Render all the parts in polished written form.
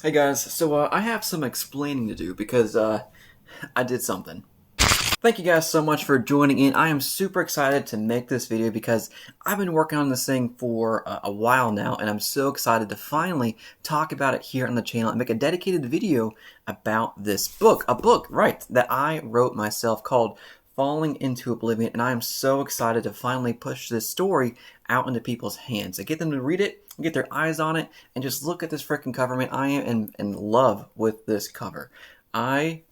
Hey guys, so I have some explaining to do because I did something. Thank you guys so much for joining in. I am super excited to make this video because I've been working on this thing for a while now, and I'm so excited to finally talk about it here on the channel and make a dedicated video about this book. A book, right, that I wrote myself called Falling Into Oblivion, and I am so excited to finally push this story out into people's hands and get them to read it, get their eyes on it, and just look at this freaking cover. Man, I am in love with this cover. I'm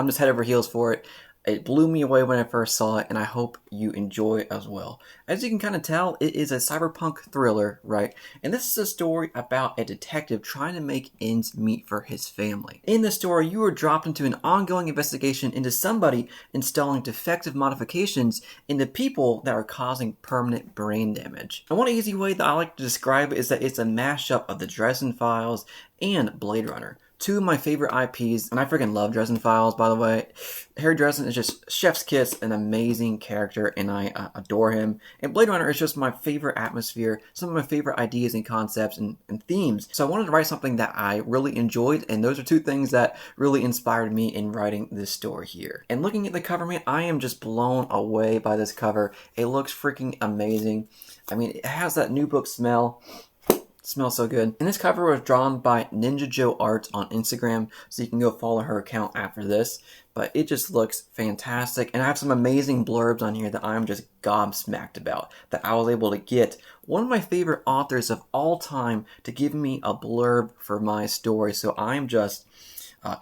just head over heels for it. It blew me away when I first saw it, and I hope you enjoy it as well. As you can kind of tell, it is a cyberpunk thriller, right? And this is a story about a detective trying to make ends meet for his family. In the story, you are dropped into an ongoing investigation into somebody installing defective modifications into people that are causing permanent brain damage. And one easy way that I like to describe it is that it's a mashup of the Dresden Files and Blade Runner. Two of my favorite IPs, and I freaking love Dresden Files, by the way. Harry Dresden is just chef's kiss, an amazing character, and I adore him. And Blade Runner is just my favorite atmosphere, some of my favorite ideas and concepts and themes. So I wanted to write something that I really enjoyed, and those are two things that really inspired me in writing this story here. And looking at the cover, man, I am just blown away by this cover. It looks freaking amazing. I mean, it has that new book smell. Smells so good. And this cover was drawn by Ninja Joe Art on Instagram, so you can go follow her account after this. But it just looks fantastic, and I have some amazing blurbs on here that I'm just gobsmacked about, that I was able to get one of my favorite authors of all time to give me a blurb for my story. So I'm just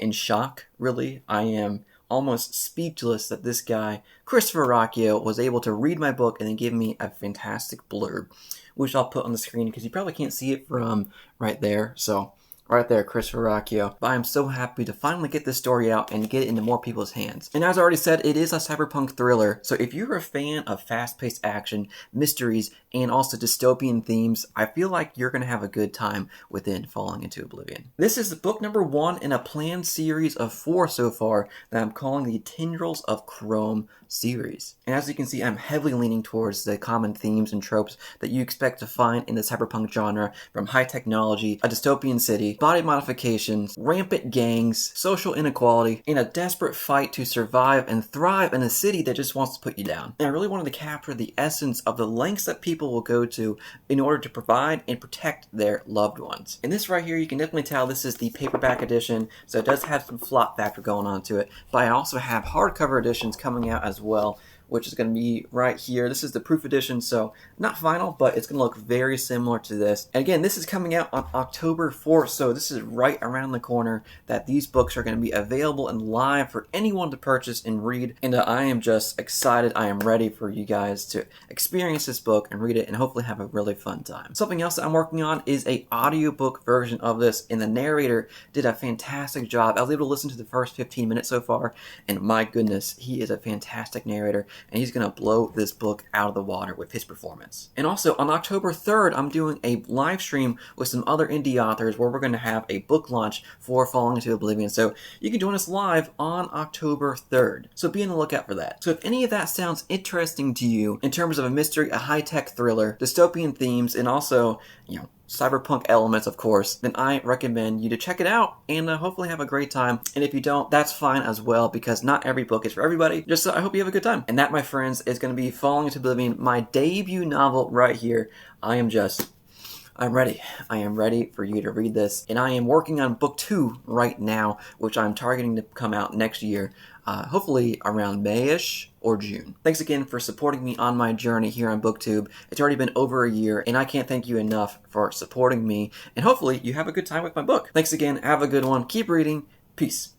in shock, really. I am almost speechless that this guy, Christopher Rocchio, was able to read my book and then give me a fantastic blurb, which I'll put on the screen because you probably can't see it from right there. So right there, Christopher Rocchio. But I'm so happy to finally get this story out and get it into more people's hands. And as I already said, it is a cyberpunk thriller. So if you're a fan of fast-paced action, mysteries, and also dystopian themes, I feel like you're going to have a good time within Falling Into Oblivion. This is book number 1 in a planned series of 4 so far that I'm calling the Tendrils of Chrome series. And as you can see, I'm heavily leaning towards the common themes and tropes that you expect to find in the cyberpunk genre, from high technology, a dystopian city, body modifications, rampant gangs, social inequality, and a desperate fight to survive and thrive in a city that just wants to put you down. And I really wanted to capture the essence of the lengths that people will go to in order to provide and protect their loved ones. And this right here, you can definitely tell this is the paperback edition, so it does have some flop factor going on to it, but I also have hardcover editions coming out as well, which is going to be right here. This is the proof edition, so not final, but it's going to look very similar to this. And again, this is coming out on October 4th, so this is right around the corner that these books are going to be available and live for anyone to purchase and read. And I am just excited. I am ready for you guys to experience this book and read it and hopefully have a really fun time. Something else that I'm working on is a audiobook version of this, and the narrator did a fantastic job. I was able to listen to the first 15 minutes so far, and my goodness, he is a fantastic narrator, and he's going to blow this book out of the water with his performance. And also, on October 3rd, I'm doing a live stream with some other indie authors where we're going to have a book launch for Falling Into Oblivion, so you can join us live on October 3rd. So be on the lookout for that. So if any of that sounds interesting to you in terms of a mystery, a high-tech thriller, dystopian themes, and also, cyberpunk elements, of course, then I recommend you to check it out and hopefully have a great time. And if you don't, that's fine as well, because not every book is for everybody. Just I hope you have a good time. And that, my friends, is going to be Falling Into Oblivion, my debut novel right here. I'm ready. I am ready for you to read this. And I am working on book 2 right now, which I'm targeting to come out next year. Hopefully around May-ish or June. Thanks again for supporting me on my journey here on BookTube. It's already been over a year, and I can't thank you enough for supporting me. And hopefully you have a good time with my book. Thanks again. Have a good one. Keep reading. Peace.